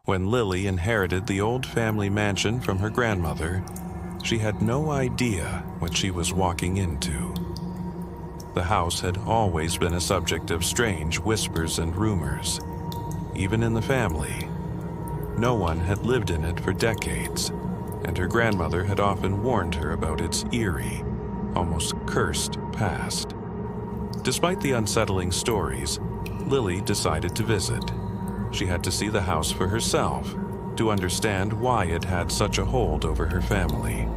When Lily inherited the old family mansion from her grandmother, she had no idea what she was walking into. The house had always been a subject of strange whispers and rumors, even in the family. No one had lived in it for decades, and her grandmother had often warned her about its eerie, almost cursed past. Despite the unsettling stories, Lily decided to visit. She had to see the house for herself to understand why it had such a hold over her family.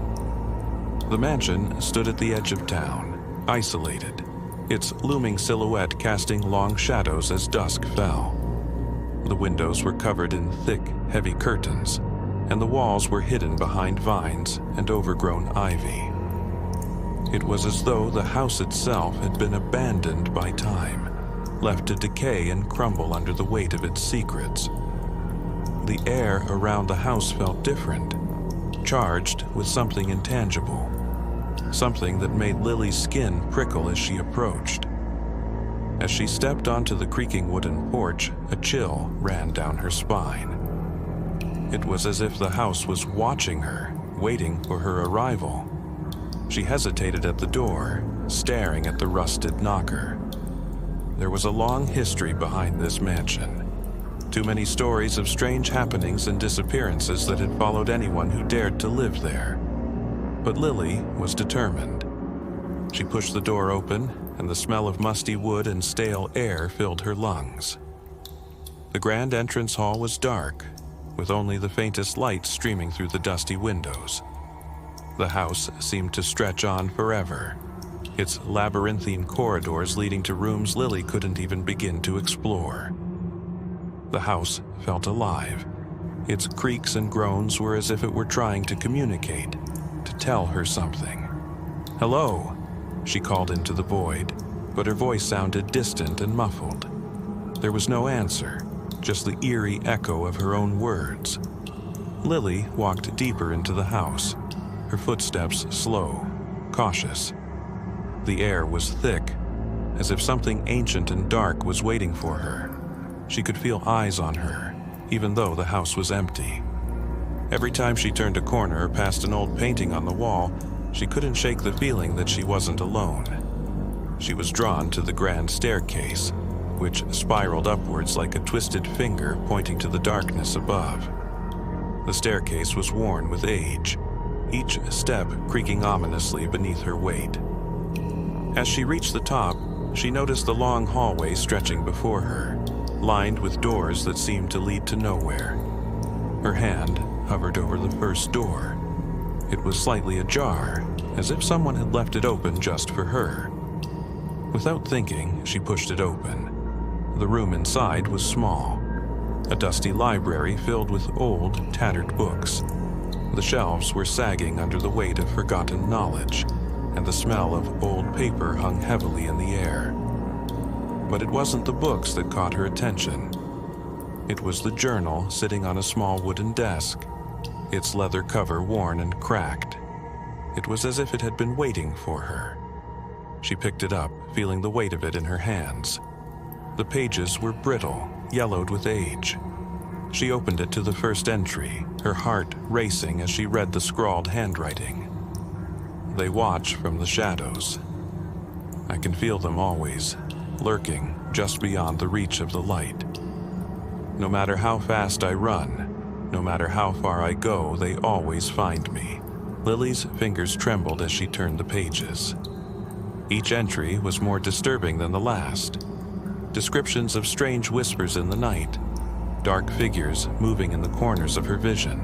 The mansion stood at the edge of town, isolated, its looming silhouette casting long shadows as dusk fell. The windows were covered in thick, heavy curtains, and the walls were hidden behind vines and overgrown ivy. It was as though the house itself had been abandoned by time, left to decay and crumble under the weight of its secrets. The air around the house felt different, charged with something intangible, something that made Lily's skin prickle as she approached. As she stepped onto the creaking wooden porch, a chill ran down her spine. It was as if the house was watching her, waiting for her arrival. She hesitated at the door, staring at the rusted knocker. There was a long history behind this mansion. Too many stories of strange happenings and disappearances that had followed anyone who dared to live there. But Lily was determined. She pushed the door open, and the smell of musty wood and stale air filled her lungs. The grand entrance hall was dark, with only the faintest light streaming through the dusty windows. The house seemed to stretch on forever, its labyrinthine corridors leading to rooms Lily couldn't even begin to explore. The house felt alive. Its creaks and groans were as if it were trying to communicate, to tell her something. "Hello," she called into the void, but her voice sounded distant and muffled. There was no answer, just the eerie echo of her own words. Lily walked deeper into the house, her footsteps slow, cautious. The air was thick, as if something ancient and dark was waiting for her. She could feel eyes on her, even though the house was empty. Every time she turned a corner or passed an old painting on the wall, she couldn't shake the feeling that she wasn't alone. She was drawn to the grand staircase, which spiraled upwards like a twisted finger pointing to the darkness above. The staircase was worn with age, each step creaking ominously beneath her weight. As she reached the top, she noticed the long hallway stretching before her, lined with doors that seemed to lead to nowhere. Her hand hovered over the first door. It was slightly ajar, as if someone had left it open just for her. Without thinking, she pushed it open. The room inside was small, a dusty library filled with old, tattered books. The shelves were sagging under the weight of forgotten knowledge, and the smell of old paper hung heavily in the air. But it wasn't the books that caught her attention. It was the journal sitting on a small wooden desk, its leather cover worn and cracked. It was as if it had been waiting for her. She picked it up, feeling the weight of it in her hands. The pages were brittle, yellowed with age. She opened it to the first entry, her heart racing as she read the scrawled handwriting. "They watch from the shadows. I can feel them always, lurking just beyond the reach of the light. No matter how fast I run, no matter how far I go, they always find me." Lily's fingers trembled as she turned the pages. Each entry was more disturbing than the last. Descriptions of strange whispers in the night, dark figures moving in the corners of her vision,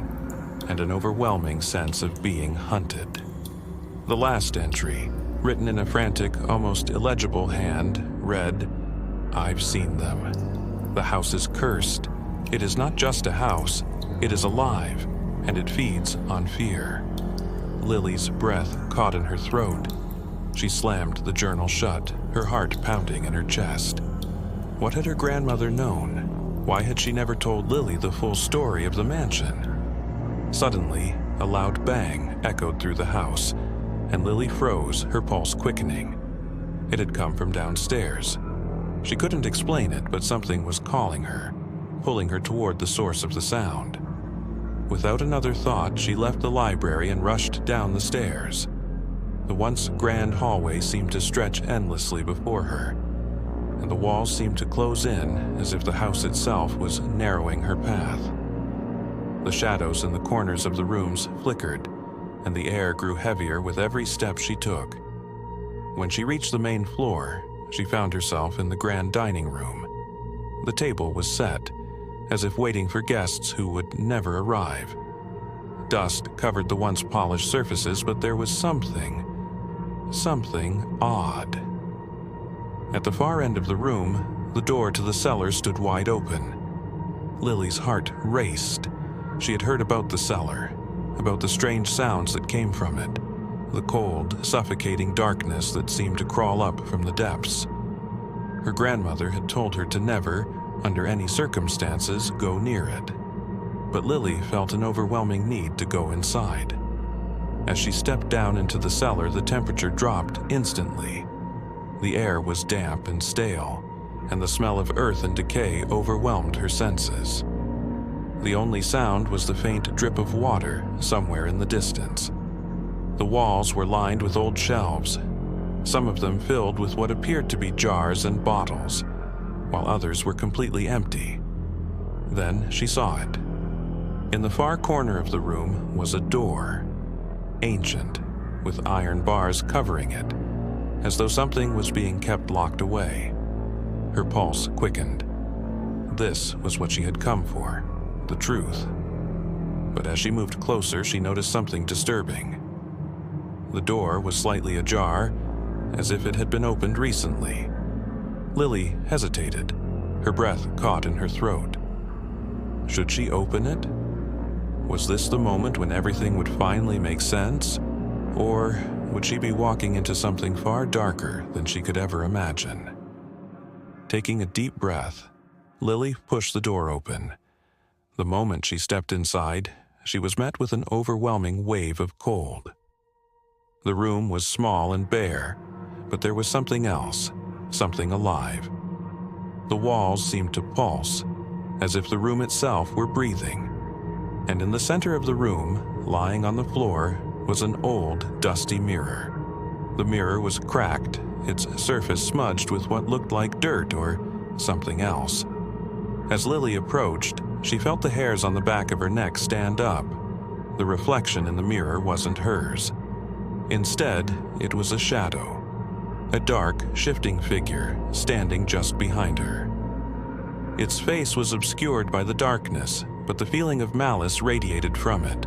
and an overwhelming sense of being hunted. The last entry, written in a frantic, almost illegible hand, read, "I've seen them. The house is cursed. It is not just a house, it is alive, and it feeds on fear." Lily's breath caught in her throat. She slammed the journal shut, her heart pounding in her chest. What had her grandmother known? Why had she never told Lily the full story of the mansion? Suddenly, a loud bang echoed through the house, and Lily froze, her pulse quickening. It had come from downstairs. She couldn't explain it, but something was calling her, pulling her toward the source of the sound. Without another thought, she left the library and rushed down the stairs. The once grand hallway seemed to stretch endlessly before her, and the walls seemed to close in as if the house itself was narrowing her path. The shadows in the corners of the rooms flickered, and the air grew heavier with every step she took. When she reached the main floor, she found herself in the grand dining room. The table was set, as if waiting for guests who would never arrive. Dust covered the once polished surfaces, but there was something odd. At the far end of the room, the door to the cellar stood wide open. Lily's heart raced. She had heard about the cellar, about the strange sounds that came from it, the cold, suffocating darkness that seemed to crawl up from the depths. Her grandmother had told her to never, under any circumstances, go near it. But Lily felt an overwhelming need to go inside. As she stepped down into the cellar, the temperature dropped instantly. The air was damp and stale, and the smell of earth and decay overwhelmed her senses. The only sound was the faint drip of water somewhere in the distance. The walls were lined with old shelves, some of them filled with what appeared to be jars and bottles, while others were completely empty. Then she saw it. In the far corner of the room was a door, ancient, with iron bars covering it, as though something was being kept locked away. Her pulse quickened. This was what she had come for, the truth. But as she moved closer, she noticed something disturbing. The door was slightly ajar, as if it had been opened recently. Lily hesitated, her breath caught in her throat. Should she open it? Was this the moment when everything would finally make sense? Or would she be walking into something far darker than she could ever imagine? Taking a deep breath, Lily pushed the door open. The moment she stepped inside, she was met with an overwhelming wave of cold. The room was small and bare, but there was something else, something alive. The walls seemed to pulse, as if the room itself were breathing. And in the center of the room, lying on the floor, was an old, dusty mirror. The mirror was cracked, its surface smudged with what looked like dirt or something else. As Lily approached, she felt the hairs on the back of her neck stand up. The reflection in the mirror wasn't hers. Instead, it was a shadow. A dark, shifting figure standing just behind her. Its face was obscured by the darkness, but the feeling of malice radiated from it.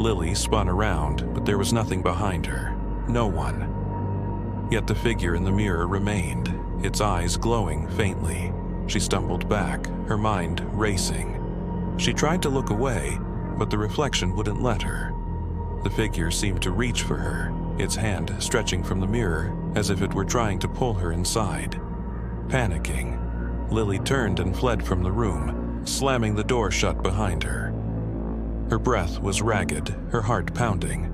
Lily spun around, but there was nothing behind her. No one. Yet the figure in the mirror remained, its eyes glowing faintly. She stumbled back, her mind racing. She tried to look away, but the reflection wouldn't let her. The figure seemed to reach for her, its hand stretching from the mirror as if it were trying to pull her inside. Panicking, Lily turned and fled from the room, slamming the door shut behind her. Her breath was ragged, her heart pounding.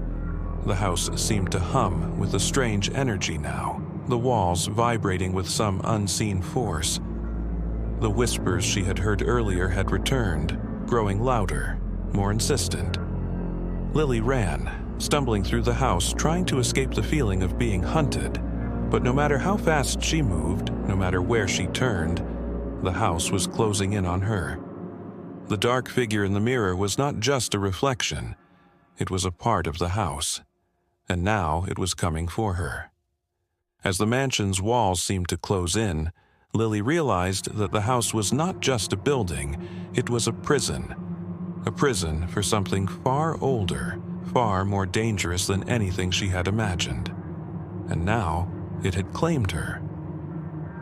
The house seemed to hum with a strange energy now, the walls vibrating with some unseen force. The whispers she had heard earlier had returned, growing louder, more insistent. Lily ran, stumbling through the house, trying to escape the feeling of being hunted. But no matter how fast she moved, no matter where she turned, the house was closing in on her. The dark figure in the mirror was not just a reflection. It was a part of the house. And now it was coming for her. As the mansion's walls seemed to close in, Lily realized that the house was not just a building, it was a prison. A prison for something far older, far more dangerous than anything she had imagined. And now, it had claimed her.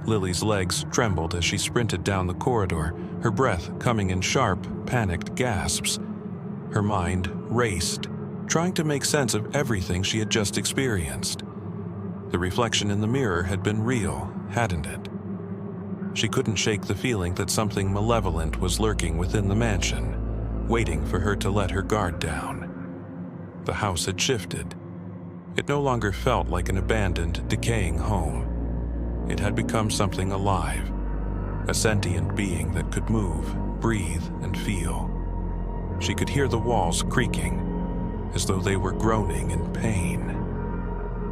Lily's legs trembled as she sprinted down the corridor, her breath coming in sharp, panicked gasps. Her mind raced, trying to make sense of everything she had just experienced. The reflection in the mirror had been real, hadn't it? She couldn't shake the feeling that something malevolent was lurking within the mansion, waiting for her to let her guard down. The house had shifted. It no longer felt like an abandoned, decaying home. It had become something alive, a sentient being that could move, breathe, and feel. She could hear the walls creaking, as though they were groaning in pain.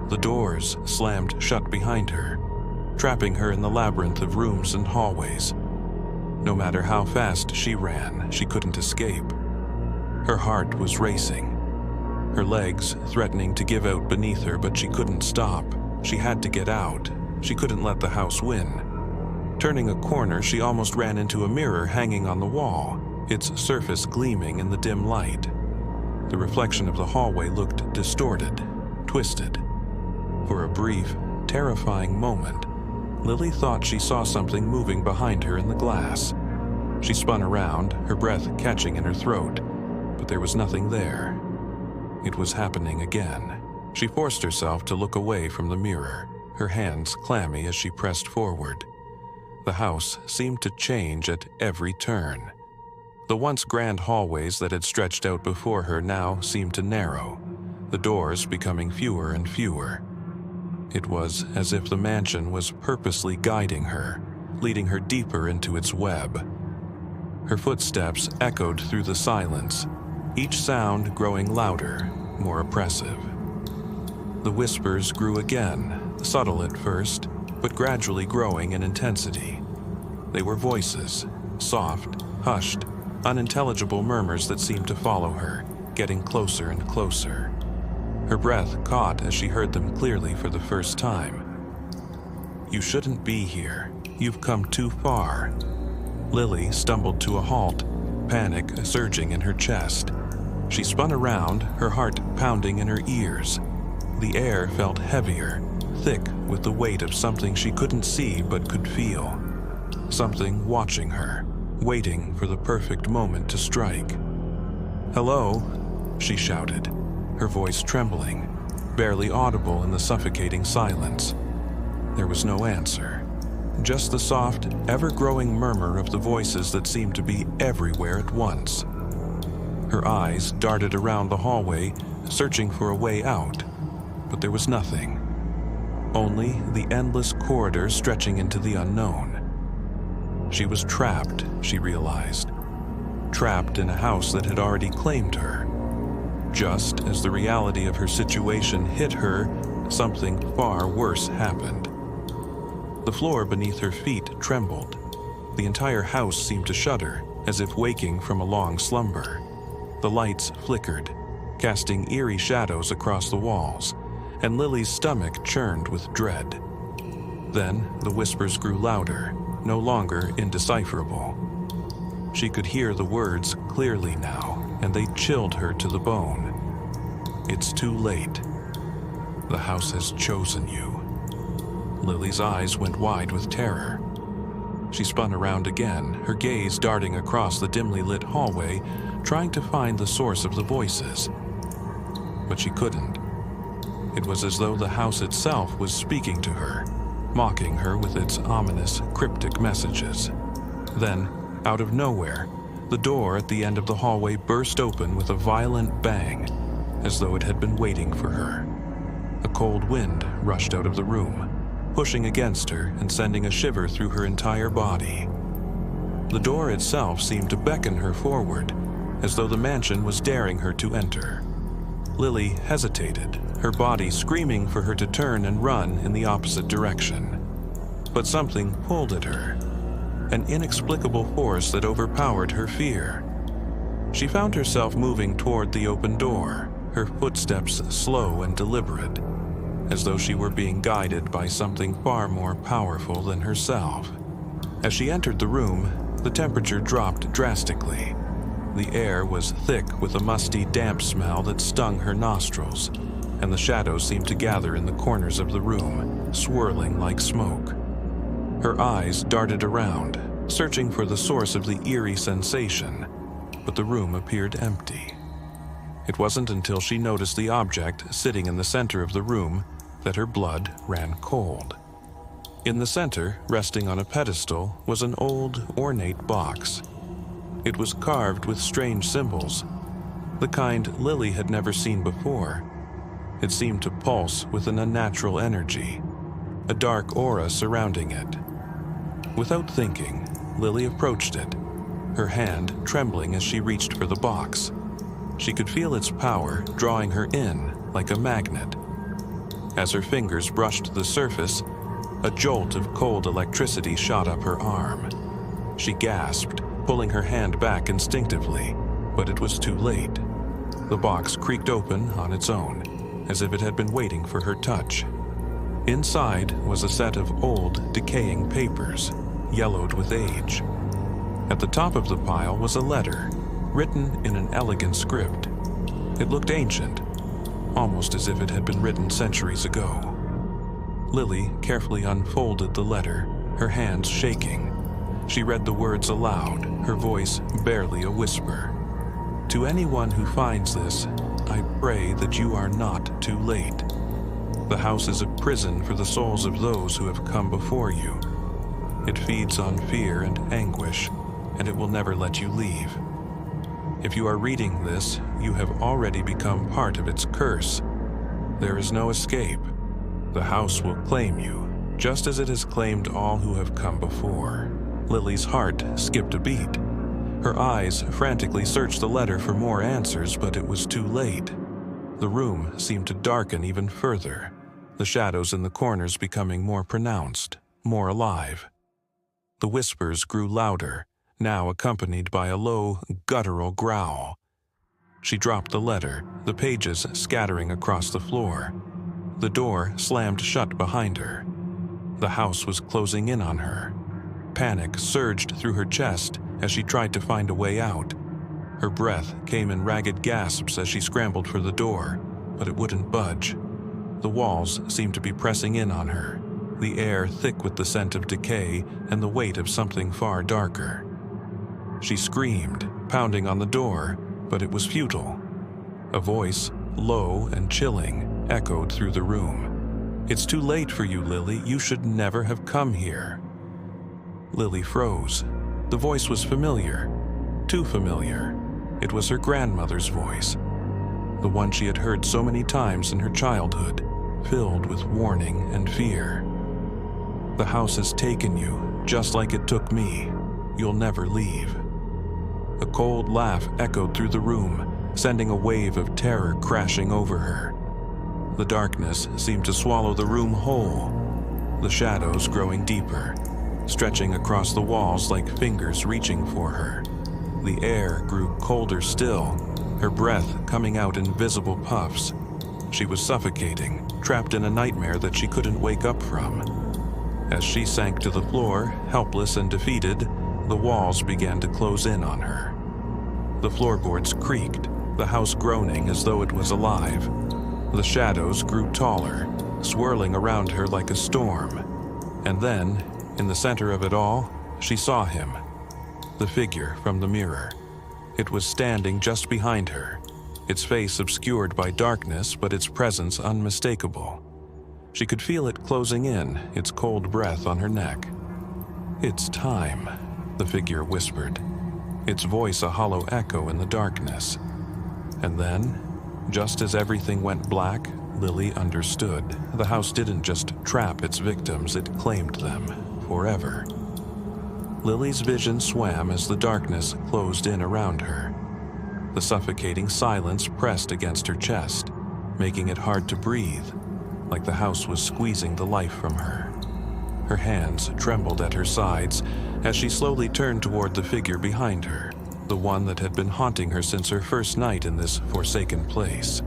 The doors slammed shut behind her, trapping her in the labyrinth of rooms and hallways. No matter how fast she ran, she couldn't escape. Her heart was racing, her legs threatening to give out beneath her, but she couldn't stop. She had to get out. She couldn't let the house win. Turning a corner, she almost ran into a mirror hanging on the wall, its surface gleaming in the dim light. The reflection of the hallway looked distorted, twisted. For a brief, terrifying moment, Lily thought she saw something moving behind her in the glass. She spun around, her breath catching in her throat, but there was nothing there. It was happening again. She forced herself to look away from the mirror, her hands clammy as she pressed forward. The house seemed to change at every turn. The once grand hallways that had stretched out before her now seemed to narrow, the doors becoming fewer and fewer. It was as if the mansion was purposely guiding her, leading her deeper into its web. Her footsteps echoed through the silence, each sound growing louder, more oppressive. The whispers grew again, subtle at first, but gradually growing in intensity. They were voices, soft, hushed, unintelligible murmurs that seemed to follow her, getting closer and closer. Her breath caught as she heard them clearly for the first time. "You shouldn't be here. You've come too far." Lily stumbled to a halt, panic surging in her chest. She spun around, her heart pounding in her ears. The air felt heavier, thick with the weight of something she couldn't see but could feel. Something watching her, waiting for the perfect moment to strike. "Hello?" she shouted, her voice trembling, barely audible in the suffocating silence. There was no answer, just the soft, ever-growing murmur of the voices that seemed to be everywhere at once. Her eyes darted around the hallway, searching for a way out, but there was nothing. Only the endless corridor stretching into the unknown. She was trapped, she realized. Trapped in a house that had already claimed her. Just as the reality of her situation hit her, something far worse happened. The floor beneath her feet trembled. The entire house seemed to shudder, as if waking from a long slumber. The lights flickered, casting eerie shadows across the walls, and Lily's stomach churned with dread. Then the whispers grew louder, no longer indecipherable. She could hear the words clearly now, and they chilled her to the bone. "It's too late. The house has chosen you." Lily's eyes went wide with terror. She spun around again, her gaze darting across the dimly lit hallway, trying to find the source of the voices. But she couldn't. It was as though the house itself was speaking to her, mocking her with its ominous, cryptic messages. Then, out of nowhere, the door at the end of the hallway burst open with a violent bang, as though it had been waiting for her. A cold wind rushed out of the room, pushing against her and sending a shiver through her entire body. The door itself seemed to beckon her forward, as though the mansion was daring her to enter. Lily hesitated, her body screaming for her to turn and run in the opposite direction. But something pulled at her, an inexplicable force that overpowered her fear. She found herself moving toward the open door, her footsteps slow and deliberate, as though she were being guided by something far more powerful than herself. As she entered the room, the temperature dropped drastically. The air was thick with a musty, damp smell that stung her nostrils, and the shadows seemed to gather in the corners of the room, swirling like smoke. Her eyes darted around, searching for the source of the eerie sensation, but the room appeared empty. It wasn't until she noticed the object sitting in the center of the room that her blood ran cold. In the center, resting on a pedestal, was an old, ornate box. It was carved with strange symbols, the kind Lily had never seen before. It seemed to pulse with an unnatural energy, a dark aura surrounding it. Without thinking, Lily approached it, her hand trembling as she reached for the box. She could feel its power drawing her in like a magnet. As her fingers brushed the surface, a jolt of cold electricity shot up her arm. She gasped, pulling her hand back instinctively, but it was too late. The box creaked open on its own, as if it had been waiting for her touch. Inside was a set of old, decaying papers, yellowed with age. At the top of the pile was a letter, written in an elegant script. It looked ancient, almost as if it had been written centuries ago. Lily carefully unfolded the letter, her hands shaking. She read the words aloud, her voice barely a whisper. To anyone who finds this, I pray that you are not too late. The house is a prison for the souls of those who have come before you. It feeds on fear and anguish, and it will never let you leave. If you are reading this, you have already become part of its curse. There is no escape. The house will claim you, just as it has claimed all who have come before. Lily's heart skipped a beat. Her eyes frantically searched the letter for more answers, but it was too late. The room seemed to darken even further, the shadows in the corners becoming more pronounced, more alive. The whispers grew louder, now accompanied by a low, guttural growl. She dropped the letter, the pages scattering across the floor. The door slammed shut behind her. The house was closing in on her. Panic surged through her chest as she tried to find a way out. Her breath came in ragged gasps as she scrambled for the door, but it wouldn't budge. The walls seemed to be pressing in on her, the air thick with the scent of decay and the weight of something far darker. She screamed, pounding on the door, but it was futile. A voice, low and chilling, echoed through the room. It's too late for you, Lily. You should never have come here. Lily froze. The voice was familiar. Too familiar. It was her grandmother's voice. The one she had heard so many times in her childhood, filled with warning and fear. The house has taken you, just like it took me. You'll never leave. A cold laugh echoed through the room, sending a wave of terror crashing over her. The darkness seemed to swallow the room whole, the shadows growing deeper, stretching across the walls like fingers reaching for her. The air grew colder still, her breath coming out in visible puffs. She was suffocating, trapped in a nightmare that she couldn't wake up from. As she sank to the floor, helpless and defeated, the walls began to close in on her. The floorboards creaked, the house groaning as though it was alive. The shadows grew taller, swirling around her like a storm. And then, in the center of it all, she saw him. The figure from the mirror. It was standing just behind her, its face obscured by darkness, but its presence unmistakable. She could feel it closing in, its cold breath on her neck. "It's time," the figure whispered, its voice a hollow echo in the darkness. And then, just as everything went black, Lily understood. The house didn't just trap its victims, it claimed them, forever. Lily's vision swam as the darkness closed in around her. The suffocating silence pressed against her chest, making it hard to breathe, like the house was squeezing the life from her. Her hands trembled at her sides as she slowly turned toward the figure behind her, the one that had been haunting her since her first night in this forsaken place.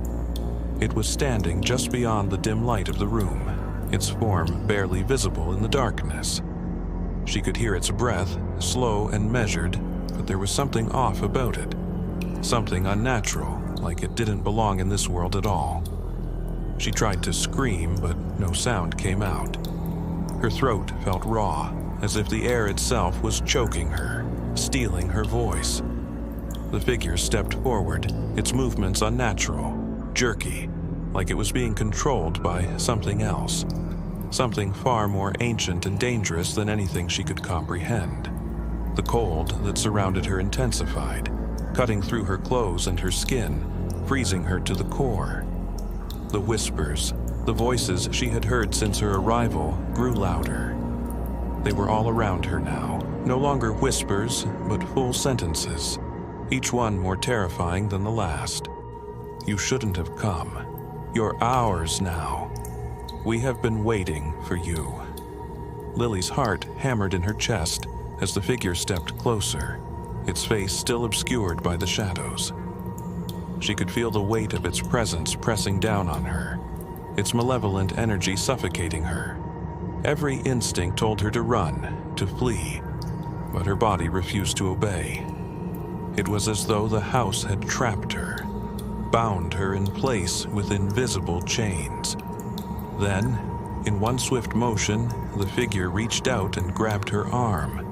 It was standing just beyond the dim light of the room, its form barely visible in the darkness. She could hear its breath, slow and measured, but there was something off about it. Something unnatural, like it didn't belong in this world at all. She tried to scream, but no sound came out. Her throat felt raw, as if the air itself was choking her, stealing her voice. The figure stepped forward, its movements unnatural, jerky, like it was being controlled by something else. Something far more ancient and dangerous than anything she could comprehend. The cold that surrounded her intensified, cutting through her clothes and her skin, freezing her to the core. The whispers, the voices she had heard since her arrival, grew louder. They were all around her now, no longer whispers, but full sentences, each one more terrifying than the last. You shouldn't have come. You're ours now. We have been waiting for you. Lily's heart hammered in her chest as the figure stepped closer, its face still obscured by the shadows. She could feel the weight of its presence pressing down on her, its malevolent energy suffocating her. Every instinct told her to run, to flee, but her body refused to obey. It was as though the house had trapped her, bound her in place with invisible chains. Then, in one swift motion, the figure reached out and grabbed her arm.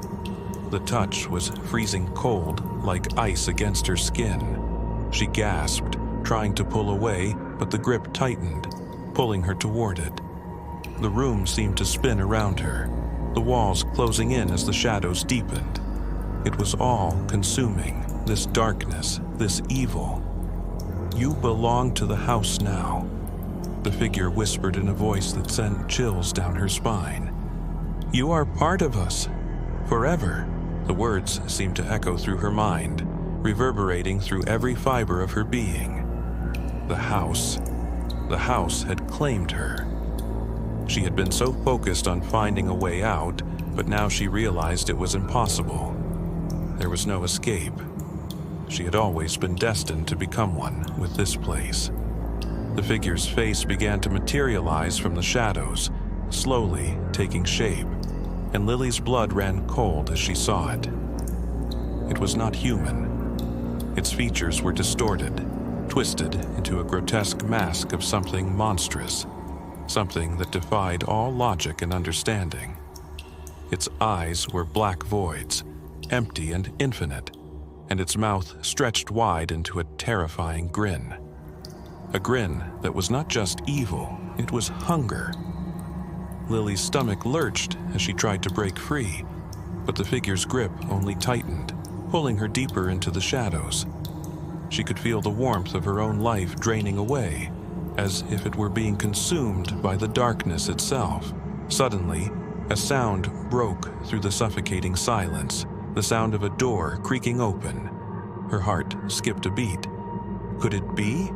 The touch was freezing cold, like ice against her skin. She gasped, trying to pull away, but the grip tightened, pulling her toward it. The room seemed to spin around her, the walls closing in as the shadows deepened. It was all consuming, this darkness, this evil. You belong to the house now, the figure whispered in a voice that sent chills down her spine. You are part of us, forever. The words seemed to echo through her mind, reverberating through every fiber of her being. The house had claimed her. She had been so focused on finding a way out, but now she realized it was impossible. There was no escape. She had always been destined to become one with this place. The figure's face began to materialize from the shadows, slowly taking shape, and Lily's blood ran cold as she saw it. It was not human. Its features were distorted, twisted into a grotesque mask of something monstrous, something that defied all logic and understanding. Its eyes were black voids, empty and infinite, and its mouth stretched wide into a terrifying grin. A grin that was not just evil, it was hunger. Lily's stomach lurched as she tried to break free, but the figure's grip only tightened, pulling her deeper into the shadows. She could feel the warmth of her own life draining away, as if it were being consumed by the darkness itself. Suddenly, a sound broke through the suffocating silence, the sound of a door creaking open. Her heart skipped a beat. Could it be?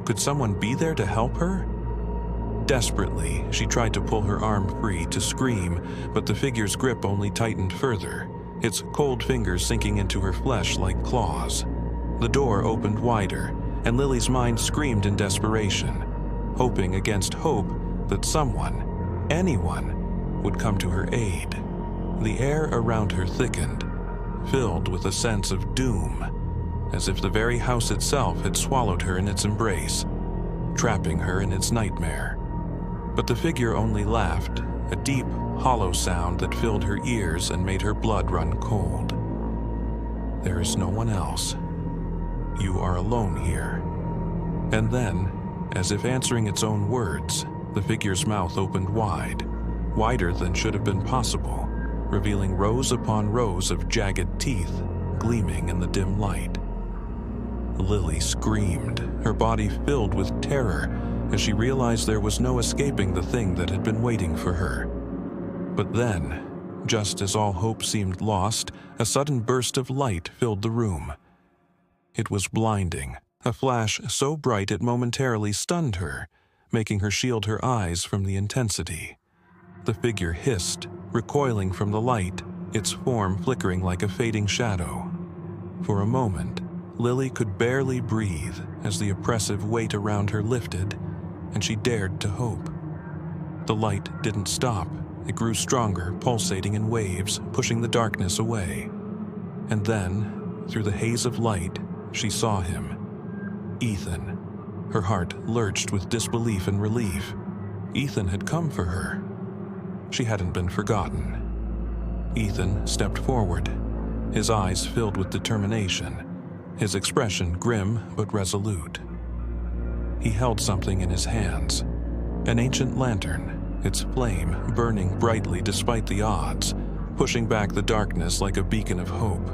Could someone be there to help her? Desperately, she tried to pull her arm free to scream, but the figure's grip only tightened further, its cold fingers sinking into her flesh like claws. The door opened wider, and Lily's mind screamed in desperation, hoping against hope that someone, anyone, would come to her aid. The air around her thickened, filled with a sense of doom, as if the very house itself had swallowed her in its embrace, trapping her in its nightmare. But the figure only laughed, a deep, hollow sound that filled her ears and made her blood run cold. There is no one else. You are alone here. And then, as if answering its own words, the figure's mouth opened wide, wider than should have been possible, revealing rows upon rows of jagged teeth gleaming in the dim light. Lily screamed, her body filled with terror as she realized there was no escaping the thing that had been waiting for her. But then, just as all hope seemed lost, a sudden burst of light filled the room. It was blinding, a flash so bright it momentarily stunned her, making her shield her eyes from the intensity. The figure hissed, recoiling from the light, its form flickering like a fading shadow. For a moment, Lily could barely breathe as the oppressive weight around her lifted, and she dared to hope. The light didn't stop. It grew stronger, pulsating in waves, pushing the darkness away. And then, through the haze of light, she saw him. Ethan. Her heart lurched with disbelief and relief. Ethan had come for her. She hadn't been forgotten. Ethan stepped forward, his eyes filled with determination, his expression grim but resolute. He held something in his hands, an ancient lantern, its flame burning brightly despite the odds, pushing back the darkness like a beacon of hope.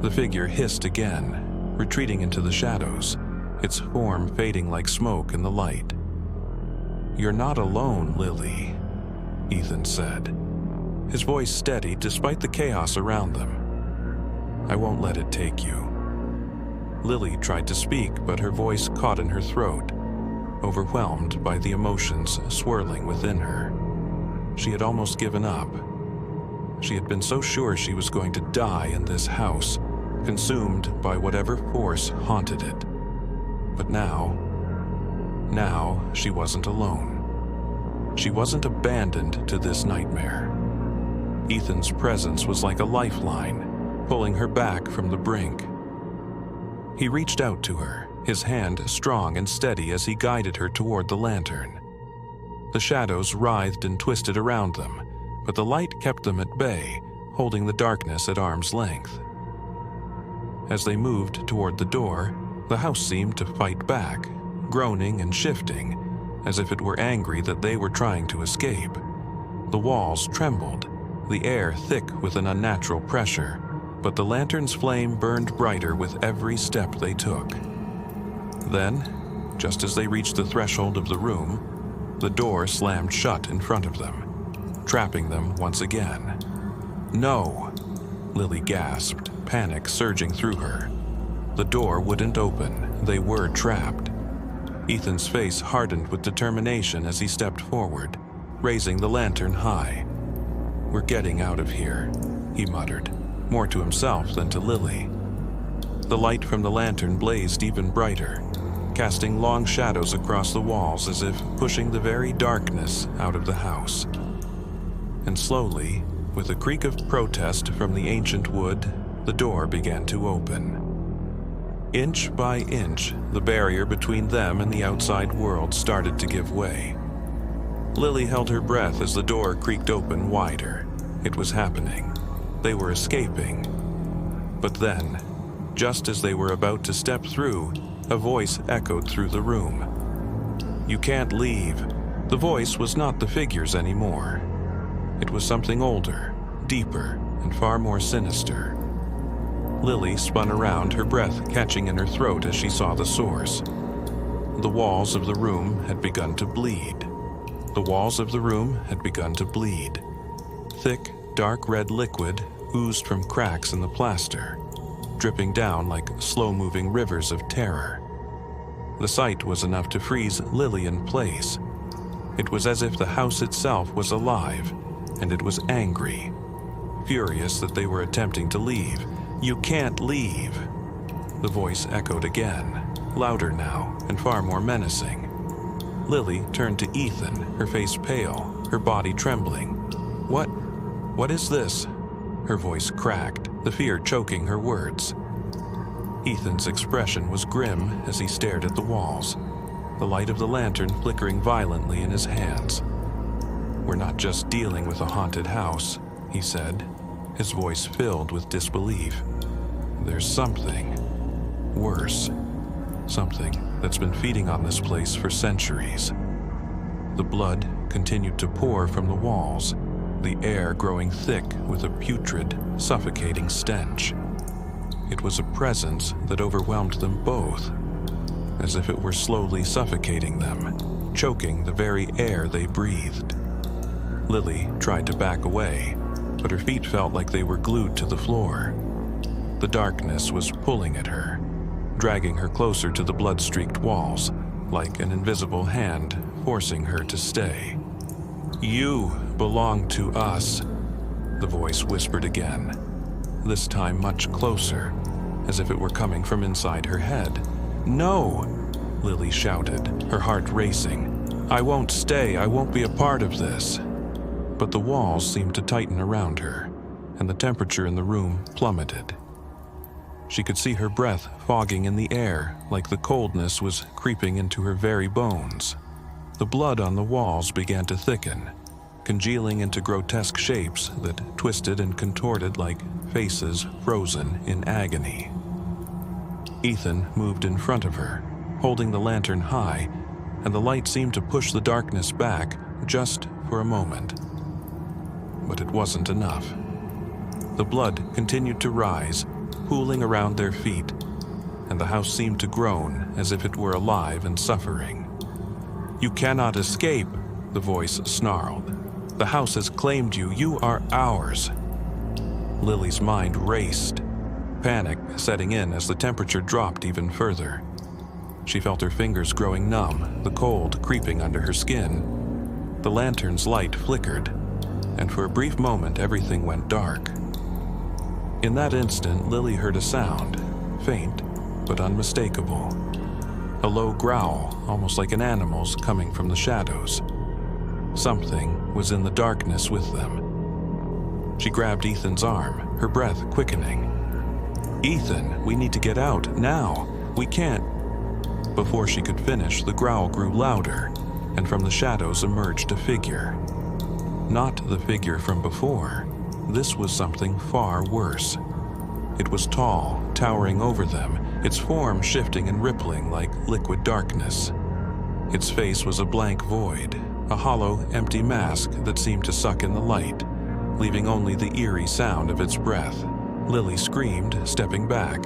The figure hissed again, retreating into the shadows, its form fading like smoke in the light. "You're not alone, Lily," Ethan said. his voice steady despite the chaos around them. "I won't let it take you." Lily tried to speak, but her voice caught in her throat, overwhelmed by the emotions swirling within her. She had almost given up. She had been so sure she was going to die in this house, consumed by whatever force haunted it. But now she wasn't alone. She wasn't abandoned to this nightmare. Ethan's presence was like a lifeline, pulling her back from the brink. He reached out to her, his hand strong and steady as he guided her toward the lantern. The shadows writhed and twisted around them, but the light kept them at bay, holding the darkness at arm's length. As they moved toward the door, the house seemed to fight back, groaning and shifting, as if it were angry that they were trying to escape. The walls trembled, the air thick with an unnatural pressure, but the lantern's flame burned brighter with every step they took. Then, just as they reached the threshold of the room, the door slammed shut in front of them, trapping them once again. "No!" Lily gasped, panic surging through her. The door wouldn't open. They were trapped. Ethan's face hardened with determination as he stepped forward, raising the lantern high. "We're getting out of here," he muttered, more to himself than to Lily. The light from the lantern blazed even brighter, casting long shadows across the walls as if pushing the very darkness out of the house. And slowly, with a creak of protest from the ancient wood, the door began to open. Inch by inch, the barrier between them and the outside world started to give way. Lily held her breath as the door creaked open wider. It was happening. They were escaping. But then, just as they were about to step through, a voice echoed through the room. "You can't leave." The voice was not the figures anymore. It was something older, deeper, and far more sinister. Lily spun around, her breath catching in her throat as she saw the source. The walls of the room had begun to bleed. The walls of the room had begun to bleed. Thick, dark red liquid oozed from cracks in the plaster, dripping down like slow-moving rivers of terror. The sight was enough to freeze Lily in place. It was as if the house itself was alive, and it was angry, furious that they were attempting to leave. "You can't leave." The voice echoed again, louder now and far more menacing. Lily turned to Ethan, her face pale, her body trembling. What is this?" Her voice cracked, the fear choking her words. Ethan's expression was grim as he stared at the walls, the light of the lantern flickering violently in his hands. "We're not just dealing with a haunted house," he said, his voice filled with disbelief. "There's something worse, something that's been feeding on this place for centuries." The blood continued to pour from the walls, the air growing thick with a putrid, suffocating stench. It was a presence that overwhelmed them both, as if it were slowly suffocating them, choking the very air they breathed. Lily tried to back away, but her feet felt like they were glued to the floor. The darkness was pulling at her, dragging her closer to the blood-streaked walls, like an invisible hand forcing her to stay. "You belong to us," the voice whispered again, this time much closer, as if it were coming from inside her head. "No!" Lily shouted, her heart racing. "I won't stay. I won't be a part of this." But the walls seemed to tighten around her, and the temperature in the room plummeted. She could see her breath fogging in the air, like the coldness was creeping into her very bones. The blood on the walls began to thicken, congealing into grotesque shapes that twisted and contorted like faces frozen in agony. Ethan moved in front of her, holding the lantern high, and the light seemed to push the darkness back just for a moment. But it wasn't enough. The blood continued to rise, pooling around their feet, and the house seemed to groan as if it were alive and suffering. "You cannot escape," the voice snarled. The house has claimed you. You are ours." Lily's mind raced, panic setting in as the temperature dropped even further. She felt her fingers growing numb, the cold creeping under her skin. The lantern's light flickered, and for a brief moment everything went dark. In that instant, Lily heard a sound, faint but unmistakable. A low growl, almost like an animal's, coming from the shadows. Something was in the darkness with them. She grabbed Ethan's arm, her breath quickening. "Ethan, we need to get out, now. We can't." Before she could finish, the growl grew louder, and from the shadows emerged a figure. Not the figure from before. This was something far worse. It was tall, towering over them, its form shifting and rippling like liquid darkness. Its face was a blank void, a hollow, empty mask that seemed to suck in the light, leaving only the eerie sound of its breath. Lily screamed, stepping back,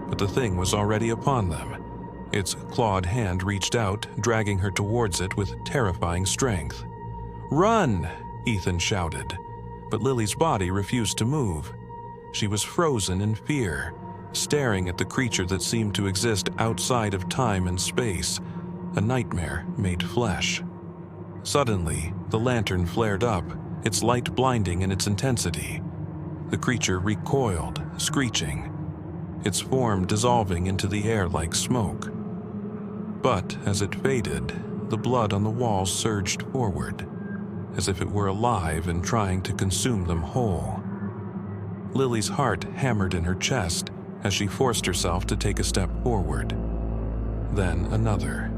but the thing was already upon them. Its clawed hand reached out, dragging her towards it with terrifying strength. "Run!" Ethan shouted, but Lily's body refused to move. She was frozen in fear, staring at the creature that seemed to exist outside of time and space, a nightmare made flesh. Suddenly, the lantern flared up, its light blinding in its intensity. The creature recoiled, screeching, its form dissolving into the air like smoke. But as it faded, the blood on the walls surged forward, as if it were alive and trying to consume them whole. Lily's heart hammered in her chest as she forced herself to take a step forward. Then another.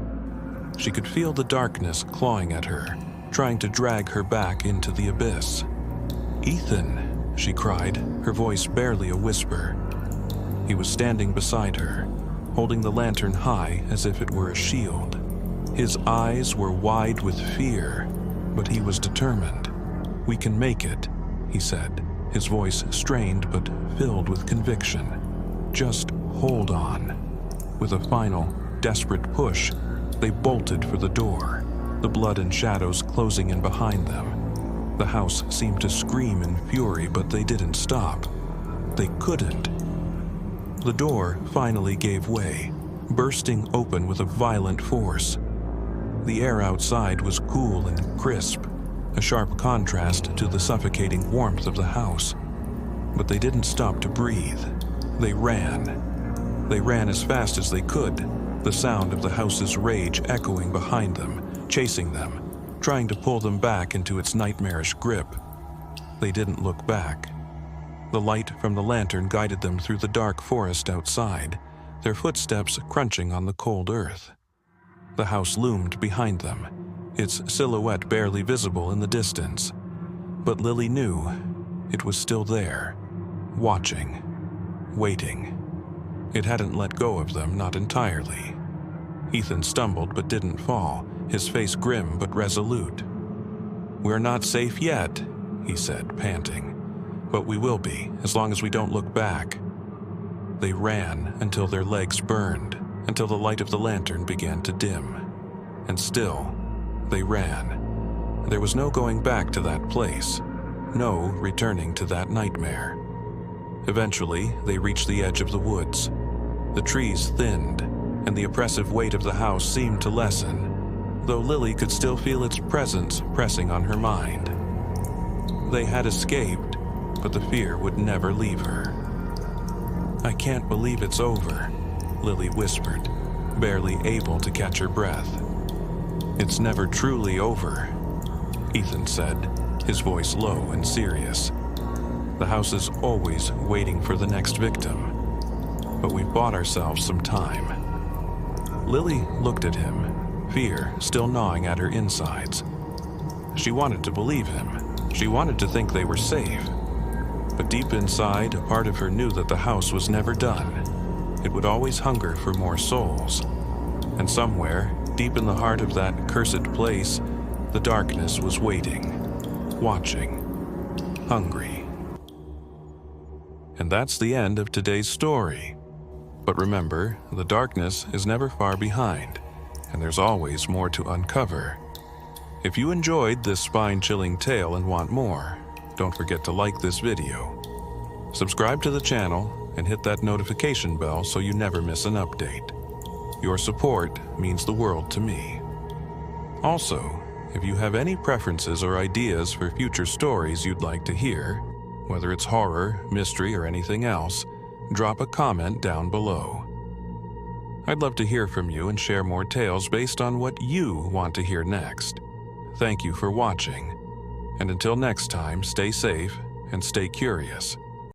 She could feel the darkness clawing at her, trying to drag her back into the abyss. "Ethan," she cried, her voice barely a whisper. He was standing beside her, holding the lantern high as if it were a shield. His eyes were wide with fear, but he was determined. "We can make it," he said, his voice strained but filled with conviction. "Just hold on." With a final, desperate push, they bolted for the door, the blood and shadows closing in behind them. The house seemed to scream in fury, but they didn't stop. They couldn't. The door finally gave way, bursting open with a violent force. The air outside was cool and crisp, a sharp contrast to the suffocating warmth of the house. But they didn't stop to breathe. They ran. They ran as fast as they could, the sound of the house's rage echoing behind them, chasing them, trying to pull them back into its nightmarish grip. They didn't look back. The light from the lantern guided them through the dark forest outside, their footsteps crunching on the cold earth. The house loomed behind them, its silhouette barely visible in the distance. But Lily knew it was still there, watching, waiting. It hadn't let go of them, not entirely. Ethan stumbled but didn't fall, his face grim but resolute. "We're not safe yet," he said, panting. "But we will be, as long as we don't look back." They ran until their legs burned, until the light of the lantern began to dim. And still, they ran. There was no going back to that place, no returning to that nightmare. Eventually, they reached the edge of the woods. The trees thinned, and the oppressive weight of the house seemed to lessen, though Lily could still feel its presence pressing on her mind. They had escaped, but the fear would never leave her. "I can't believe it's over," Lily whispered, barely able to catch her breath. "It's never truly over," Ethan said, his voice low and serious. "The house is always waiting for the next victim, but we've bought ourselves some time." Lily looked at him, fear still gnawing at her insides. She wanted to believe him. She wanted to think they were safe. But deep inside, a part of her knew that the house was never done. It would always hunger for more souls. And somewhere, deep in the heart of that cursed place, the darkness was waiting, watching, hungry. And that's the end of today's story. But remember, the darkness is never far behind, and there's always more to uncover. If you enjoyed this spine-chilling tale and want more, don't forget to like this video. Subscribe to the channel and hit that notification bell so you never miss an update. Your support means the world to me. Also, if you have any preferences or ideas for future stories you'd like to hear, whether it's horror, mystery, or anything else, drop a comment down below. I'd love to hear from you and share more tales based on what you want to hear next. Thank you for watching, and until next time, stay safe and stay curious.